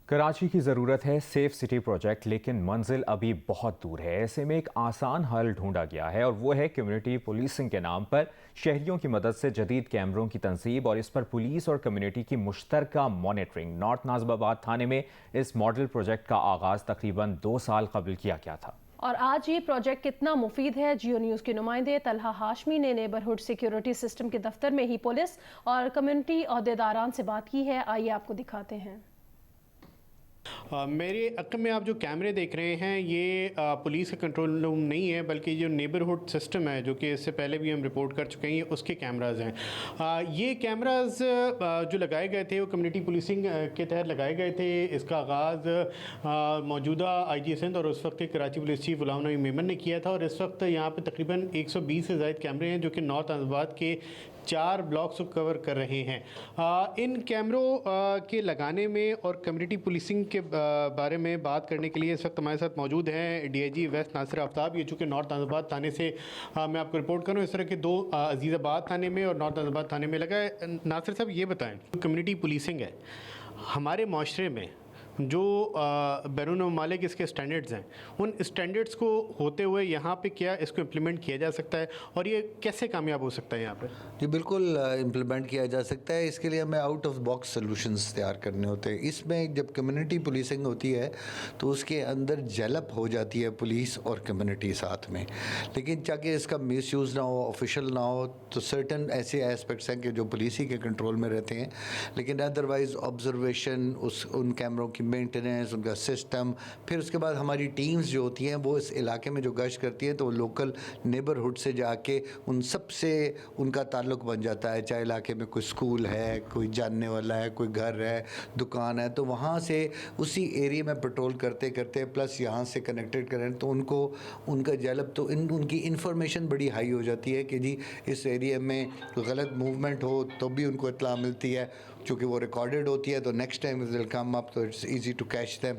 कराची की ज़रूरत है सेफ सिटी प्रोजेक्ट, लेकिन मंजिल अभी बहुत दूर है। ऐसे में एक आसान हल ढूंढा गया है और वो है कम्युनिटी पुलिसिंग के नाम पर शहरियों की मदद से जदीद कैमरों की तंसीब और इस पर पुलिस और कम्युनिटी की मुश्तरका मॉनिटरिंग। नॉर्थ नाजिबाबाद थाने में इस मॉडल प्रोजेक्ट का आगाज़ तकरीबन 2 साल कबल किया गया था। और आज ये प्रोजेक्ट कितना मुफीद है, जियो न्यूज़ के नुमाइंदे तलहा हाशमी ने नेबरहुड सिक्योरिटी सिस्टम के दफ्तर में ही पुलिस और कम्युनिटी अहदेदारान से बात की है। आइए आपको दिखाते हैं। मेरे अक्ल में आप जो कैमरे देख रहे हैं ये पुलिस का कंट्रोल रूम नहीं है, बल्कि जो नेबरहुड सिस्टम है जो कि इससे पहले भी हम रिपोर्ट कर चुके हैं, उसके कैमरास हैं। ये कैमरास जो लगाए गए थे वो कम्युनिटी पुलिसिंग के तहत लगाए गए थे। इसका आगाज़ मौजूदा IG सिंध और उस वक्त के कराची पुलिस चीफ गुलाम नबी मेमन ने किया था। और इस वक्त यहाँ पर तकरीबन 120 से ज़ायद कैमरे हैं जो कि नॉर्थ नाजिबाबाद के 4 ब्लॉक्स को कवर कर रहे हैं। इन कैमरों के लगाने में और कम्युनिटी पुलिसिंग के बारे में बात करने के लिए इस वक्त हमारे साथ मौजूद हैं DIG वेस्ट नासिर आफ्ताब। ये चूँकि नॉर्थ नाजिबाबाद थाने से मैं आपको रिपोर्ट करूँ, इस तरह के 2 अजीज़ाबाद थाने में और नॉर्थ नाजिबाबाद थाने में लगा है। नासिर साहब ये बताएँ, कम्युनिटी पुलिसिंग है हमारे माशरे में जो बैरून ममालिक इसके स्टैंडर्ड्स हैं, उन स्टैंडर्ड्स को होते हुए यहाँ पे क्या इसको इम्प्लीमेंट किया जा सकता है और ये कैसे कामयाब हो सकता है यहाँ पे? जी बिल्कुल इम्प्लीमेंट किया जा सकता है। इसके लिए हमें आउट ऑफ बॉक्स सॉल्यूशंस तैयार करने होते हैं। इसमें जब कम्युनिटी पुलिसिंग होती है तो उसके अंदर जेलअप हो जाती है पुलिस और कम्युनिटी साथ में, लेकिन ताकि इसका मिसयूज़ ना हो, ऑफिशियल ना हो, तो सर्टन ऐसे एस्पेक्ट्स हैं कि जो पुलिस ही के कंट्रोल में रहते हैं, लेकिन अदरवाइज़ ऑब्जर्वेशन, उन कैमरों की मेंटेनेंस, उनका सिस्टम, फिर उसके बाद हमारी टीम्स जो होती हैं वो इस इलाके में जो गश्त करती हैं तो वो लोकल नेबरहुड से जाके उन सब से उनका ताल्लुक़ बन जाता है। चाहे इलाके में कोई स्कूल है, कोई जानने वाला है, कोई घर है, दुकान है, तो वहाँ से उसी एरिया में पेट्रोल करते करते प्लस यहाँ से कनेक्टेड करें तो उनका जलब तो उनकी इन्फॉर्मेशन बड़ी हाई हो जाती है कि जी इस एरिया में गलत मूवमेंट हो तो भी उनको इत्तला मिलती है। चूँकि वो रिकॉर्डेड होती है तो next time will come up, तो it's easy to catch them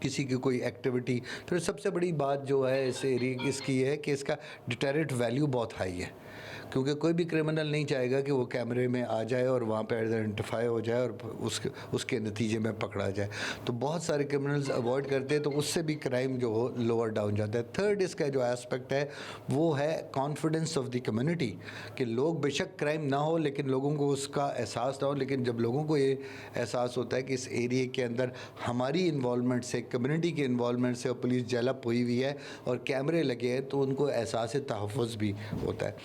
किसी की कोई एक्टिविटी। तो सबसे बड़ी बात जो है इस एरिया इसकी है कि इसका डिटेरेंट वैल्यू बहुत हाई है, क्योंकि कोई भी क्रिमिनल नहीं चाहेगा कि वो कैमरे में आ जाए और वहाँ पे आइडेंटिफाई हो जाए और उसके नतीजे में पकड़ा जाए। तो बहुत सारे क्रिमिनल्स अवॉइड करते हैं, तो उससे भी क्राइम जो हो लोअर डाउन जाता है। थर्ड इसका जो एस्पेक्ट है वो है कॉन्फिडेंस ऑफ द कम्युनिटी, कि लोग बेशक क्राइम ना हो लेकिन लोगों को उसका एहसास ना हो, लेकिन जब लोगों को ये एहसास होता है कि इस एरिया के अंदर हमारी इन्वॉल्वमेंट से, कम्युनिटी के इन्वॉल्वमेंट से और पुलिस जेलअप हुई हुई है और कैमरे लगे हैं, तो उनको एहसास तहफ़्फ़ुज़ भी होता है।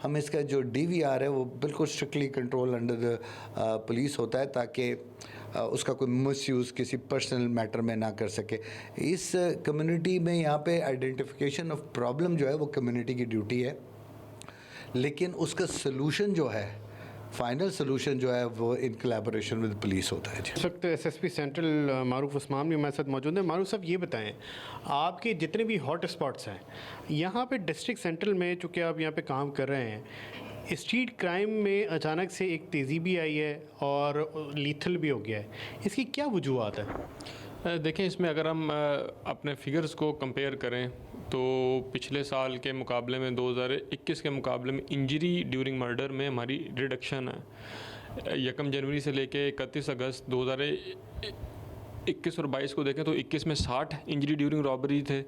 हम इसका जो DVR है वो बिल्कुल strictly control under the police होता है, ताकि उसका कोई मिसयूज़ किसी पर्सनल मैटर में ना कर सके। इस कम्युनिटी में यहाँ पे आइडेंटिफिकेशन ऑफ प्रॉब्लम जो है वो कम्युनिटी की ड्यूटी है, लेकिन उसका सलूशन जो है, फाइनल सोल्यूशन जो है वो इन कोलैबोरेशन विद पुलिस होता है। इस वक्त SSP सेंट्रल मारूफ उस्मान भी हमारे साथ मौजूद हैं। मारूफ साहब ये बताएं, आपके जितने भी हॉट स्पॉट्स हैं यहाँ पे डिस्ट्रिक्ट सेंट्रल में, चूँकि आप यहाँ पे काम कर रहे हैं, स्ट्रीट क्राइम में अचानक से एक तेज़ी भी आई है और लीथल भी हो गया है, इसकी क्या वजूहत है? देखें, इसमें अगर हम अपने फिगर्स को कंपेयर करें तो पिछले साल के मुकाबले में 2021 के मुकाबले में इंजरी ड्यूरिंग मर्डर में हमारी रिडक्शन है। 1 जनवरी से लेके 31 अगस्त 2021 और 22 को देखें तो 21 में 60 इंजरी ड्यूरिंग रॉबरी थे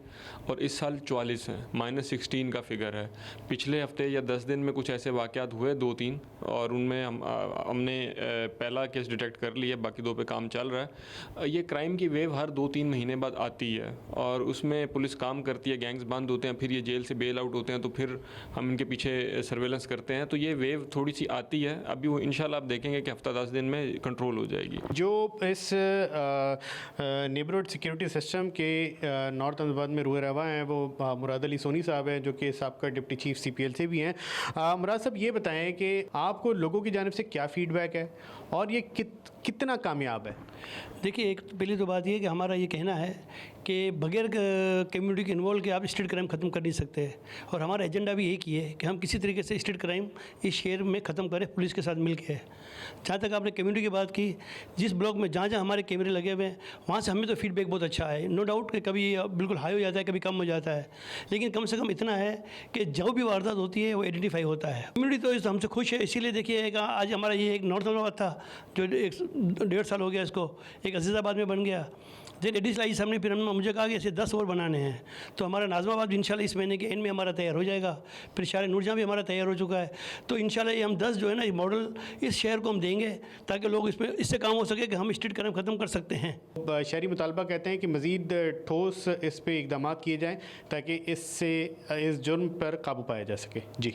और इस साल 44 हैं, -16 का फिगर है। पिछले हफ्ते या 10 दिन में कुछ ऐसे वाक़यात हुए 2-3 और उनमें हमने पहला केस डिटेक्ट कर लिया, बाकी 2 पे काम चल रहा है। ये क्राइम की वेव हर 2-3 महीने बाद आती है और उसमें पुलिस काम करती है, गैंग्स बंद होते हैं, फिर ये जेल से बेल आउट होते हैं, तो फिर हम इनके पीछे सर्वेलेंस करते हैं, तो ये वेव थोड़ी सी आती है। अभी वो इंशाल्लाह आप देखेंगे कि हफ्ता 10 दिन में कंट्रोल हो जाएगी। जो इस नेबरहुड सिक्योरिटी सिस्टम के नॉर्थ नाजिबाबाद में रूए रवा हैं वो मुराद अली सोनी साहब हैं, जो कि साबका डिप्टी चीफ CPL से भी हैं। मुराद साहब ये बताएं कि आपको लोगों की जानिब से क्या फ़ीडबैक है और ये कितना कामयाब है? देखिए, एक पहली तो बात ये कि हमारा ये कहना है कि बगैर कम्युनिटी के इन्वॉल्व के आप स्ट्रीट क्राइम ख़त्म कर नहीं सकते, और हमारा एजेंडा भी एक ही है कि हम किसी तरीके से स्ट्रीट क्राइम इस शहर में ख़त्म करें पुलिस के साथ मिल के। जहाँ तक आपने कम्युनिटी की बात की, जिस ब्लॉक में जहाँ जहाँ हमारे कैमरे लगे हुए हैं वहाँ से हमें तो फीडबैक बहुत अच्छा है। नो डाउट कि कभी बिल्कुल हाई हो जाता है, कभी कम हो जाता है, लेकिन कम से कम इतना है कि जो भी वारदात होती है वो आइडेंटिफाई होता है। कम्युनिटी तो हमसे खुश है, इसीलिए देखिए आज हमारा ये एक नॉर्थ नाजिबाबाद था जो एक 1.5 साल हो गया इसको, एक अजीज़ाबाद में बन गया, फिर एडिस लाई सामने, फिर हमने मुझे कहा कि ऐसे 10 और बनाने हैं। तो हमारा नाज़माबाद भी इंशाल्लाह इस महीने के एंड में हमारा तैयार हो जाएगा, फिर शहर नूरजहाँ भी हमारा तैयार हो चुका है। तो इंशाल्लाह ये हम 10 जो है ना ये मॉडल इस शहर को हम देंगे ताकि लोग इसमें इससे काम हो सके कि हम स्ट्रीट क्राइम ख़त्म कर सकते हैं। शहरी मुतालबा कहते हैं कि मज़ीद ठोस इस पे इकदाम किए जाएँ ताकि इससे इस जुर्म पर काबू पाया जा सके। जी।